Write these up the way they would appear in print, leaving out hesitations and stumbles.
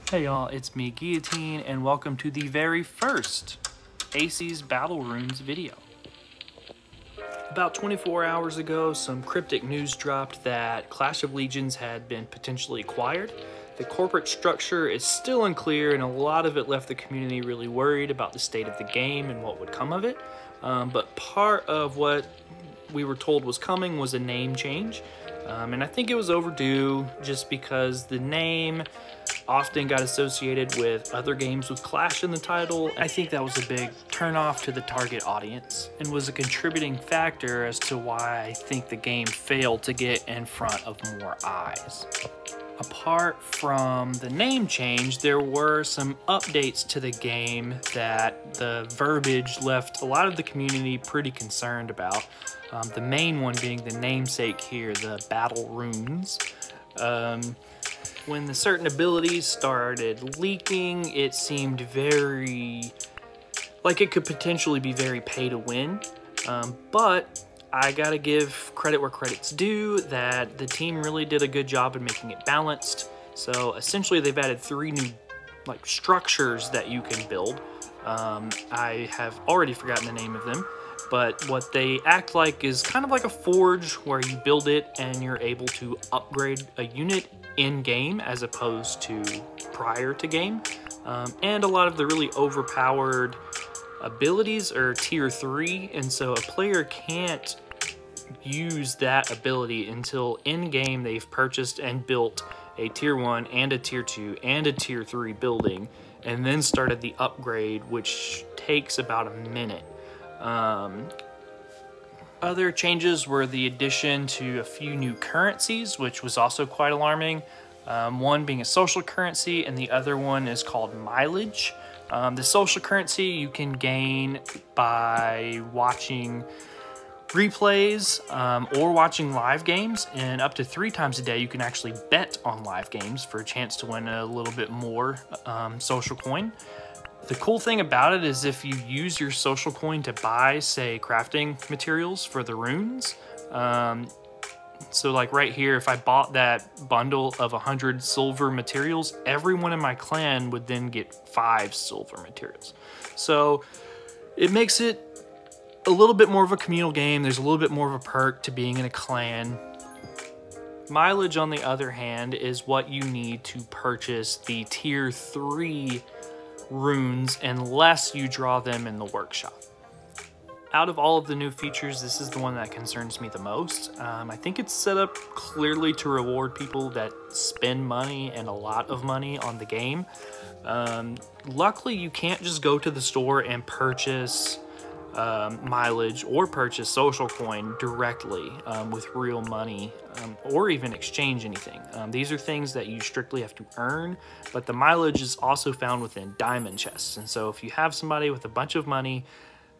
Hey y'all, it's me, Guillotine, and welcome to the very first Acies Battle Runes video. About 24 hours ago, some cryptic news dropped that Clash of Legions had been potentially acquired. The corporate structure is still unclear, and a lot of it left the community really worried about the state of the game and what would come of it. But part of what we were told was coming was a name change. And I think it was overdue just because the name often got associated with other games with Clash in the title. I think that was a big turnoff to the target audience and was a contributing factor as to why I think the game failed to get in front of more eyes. Apart from the name change, there were some updates to the game that the verbiage left a lot of the community pretty concerned about. The main one being the namesake here, the Battle Runes. When the certain abilities started leaking, it seemed very like it could potentially be very pay to win. But I gotta give credit where credit's due, that the team really did a good job in making it balanced. So essentially they've added 3 new structures that you can build. I have already forgotten the name of them, but what they act like is kind of like a forge where you build it and you're able to upgrade a unit in game as opposed to prior to game. And a lot of the really overpowered abilities are tier 3, and so a player can't use that ability until in game they've purchased and built a tier 1 and a tier 2 and a tier 3 building and then started the upgrade, which takes about a minute. Other changes were the addition to a few new currencies, which was also quite alarming. One being a social currency and the other one is called mileage. The social currency you can gain by watching replays or watching live games, and up to 3 times a day you can actually bet on live games for a chance to win a little bit more social coin. The cool thing about it is if you use your social coin to buy, say, crafting materials for the runes, so like right here, if I bought that bundle of 100 silver materials, everyone in my clan would then get 5 silver materials. So it makes it a little bit more of a communal game. There's a little bit more of a perk to being in a clan. Mileage, on the other hand, is what you need to purchase the tier 3 runes unless you draw them in the workshop. Out of all of the new features, this is the one that concerns me the most. I think it's set up clearly to reward people that spend money and a lot of money on the game. Luckily, you can't just go to the store and purchase mileage or purchase social coin directly with real money or even exchange anything. These are things that you strictly have to earn, but the mileage is also found within diamond chests. And so if you have somebody with a bunch of money,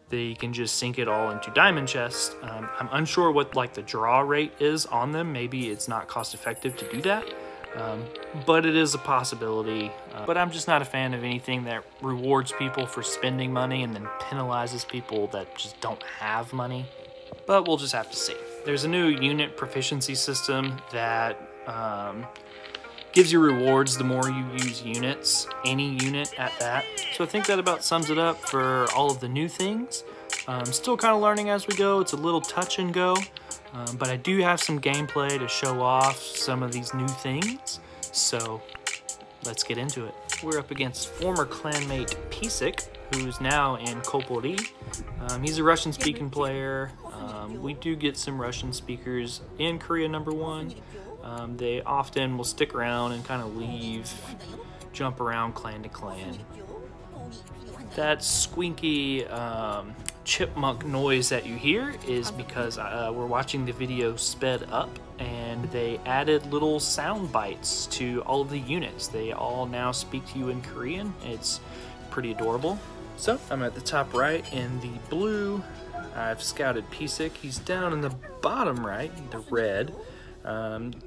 they can just sink it all into diamond chests. I'm unsure what the draw rate is on them. Maybe it's not cost effective to do that. But it is a possibility. But I'm just not a fan of anything that rewards people for spending money and then penalizes people that just don't have money. But we'll just have to see. There's a new unit proficiency system that gives you rewards the more you use units, any unit at that. So I think that about sums it up for all of the new things. Still kind of learning as we go. It's a little touch and go. But I do have some gameplay to show off some of these new things, so let's get into it. We're up against former clanmate Pisik, who's now in Kopori. He's a Russian-speaking player. We do get some Russian speakers in Korea #1. They often will stick around and kind of leave, jump around clan to clan. That squeaky chipmunk noise that you hear is because we're watching the video sped up, and they added little sound bites to all of the units. They all now speak to you in Korean. It's pretty adorable. So I'm at the top right in the blue. I've scouted Pisik. He's down in the bottom right, the red.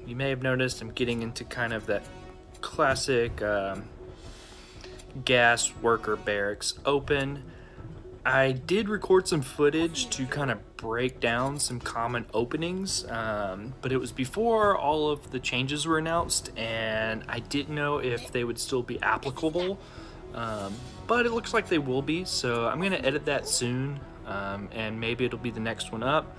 You may have noticed I'm getting into kind of that classic gas worker barracks open. I did record some footage to kind of break down some common openings, but it was before all of the changes were announced, and I didn't know if they would still be applicable, but it looks like they will be, so I'm going to edit that soon, and maybe it'll be the next one up.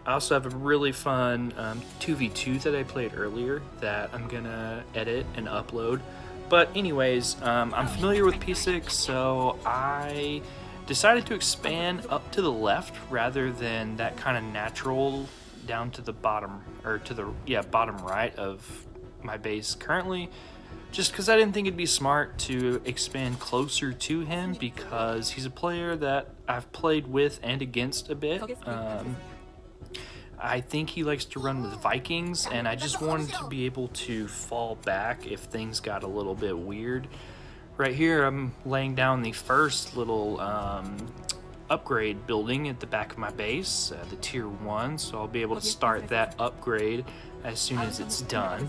I also have a really fun 2v2 that I played earlier that I'm going to edit and upload. But anyways, I'm familiar with P6, so I decided to expand up to the left rather than that kind of natural down to the bottom, or to the bottom right of my base currently, just because I didn't think it'd be smart to expand closer to him, because he's a player that I've played with and against a bit. I think he likes to run with Vikings, and I just wanted to be able to fall back if things got a little bit weird. Right here, I'm laying down the first little upgrade building at the back of my base, the tier 1, so I'll be able to start that upgrade as soon as it's done.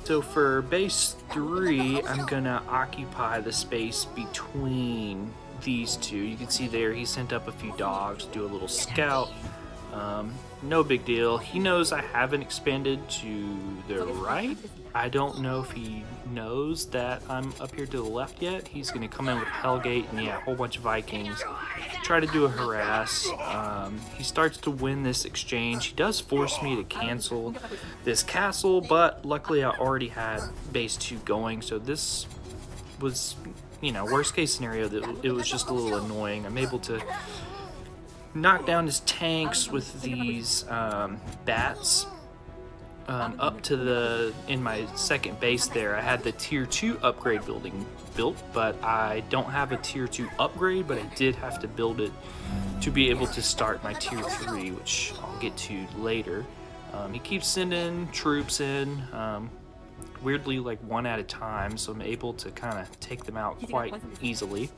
So for base 3, I'm gonna occupy the space between these two. You can see there he sent up a few dogs, do a little scout. No big deal. He knows I haven't expanded to the right. I don't know if he knows that I'm up here to the left yet. He's going to come in with Hellgate and a whole bunch of Vikings. Try to do a harass. He starts to win this exchange. He does force me to cancel this castle, but luckily I already had base 2 going, so this was, worst case scenario, it was just a little annoying. I'm able to knock down his tanks with these bats up to in my second base there. I had the tier 2 upgrade building built, but I don't have a tier 2 upgrade, but I did have to build it to be able to start my tier 3, which I'll get to later. He keeps sending troops in, weirdly like one at a time, so I'm able to kind of take them out quite easily.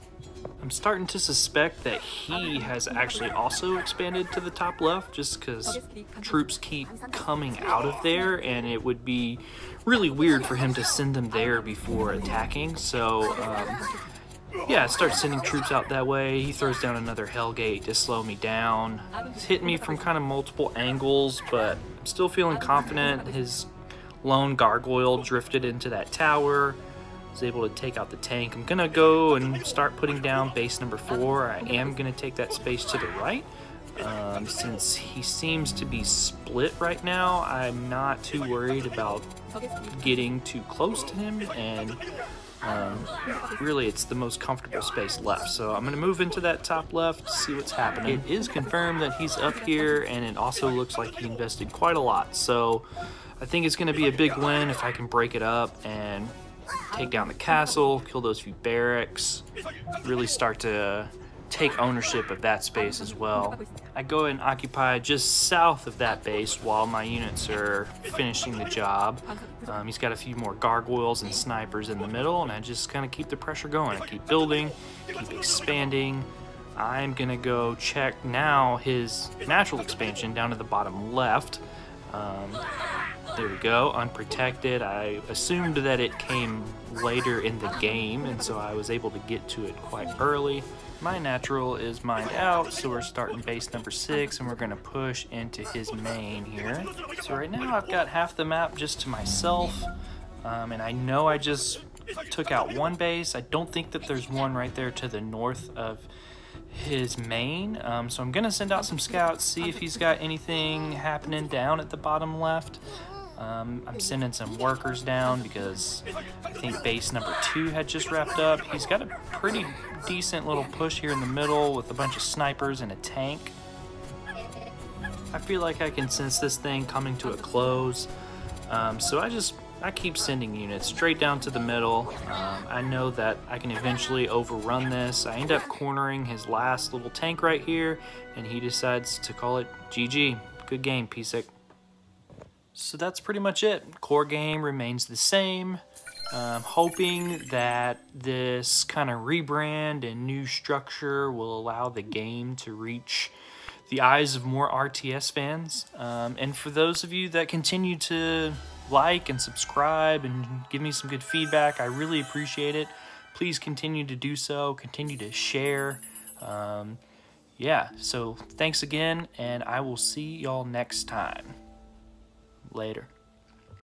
I'm starting to suspect that he has actually also expanded to the top left, just because troops keep coming out of there, and it would be really weird for him to send them there before attacking. So yeah, I start sending troops out that way. He throws down another Hellgate to slow me down. He's hitting me from kind of multiple angles, but I'm still feeling confident. His lone gargoyle drifted into that tower, was able to take out the tank. I'm gonna go and start putting down base number 4. I am gonna take that space to the right. Since he seems to be split right now, I'm not too worried about getting too close to him, and really it's the most comfortable space left. So I'm gonna move into that top left, see what's happening. It is confirmed that he's up here, and it also looks like he invested quite a lot. So I think it's gonna be a big win if I can break it up and take down the castle, kill those few barracks, really start to take ownership of that space as well. I go and occupy just south of that base while my units are finishing the job. He's got a few more gargoyles and snipers in the middle, and I just kind of keep the pressure going. I keep building, keep expanding. I'm gonna go check now his natural expansion down to the bottom left. There we go, unprotected. I assumed that it came later in the game, and so I was able to get to it quite early. My natural is mined out, so we're starting base number 6, and we're going to push into his main here. So right now I've got half the map just to myself, and I know I just took out one base. I don't think that there's one right there to the north of his main, so I'm going to send out some scouts, see if he's got anything happening down at the bottom left. I'm sending some workers down because I think base number 2 had just wrapped up. He's got a pretty decent little push here in the middle with a bunch of snipers and a tank. I feel like I can sense this thing coming to a close, so I keep sending units straight down to the middle. I know that I can eventually overrun this. I end up cornering his last little tank right here, and he decides to call it GG. Good game, P6. So that's pretty much it. Core game remains the same. Hoping that this kind of rebrand and new structure will allow the game to reach the eyes of more RTS fans. And for those of you that continue to like and subscribe and give me some good feedback, I really appreciate it. Please continue to do so. Continue to share. Yeah, so thanks again, and I will see y'all next time. Later.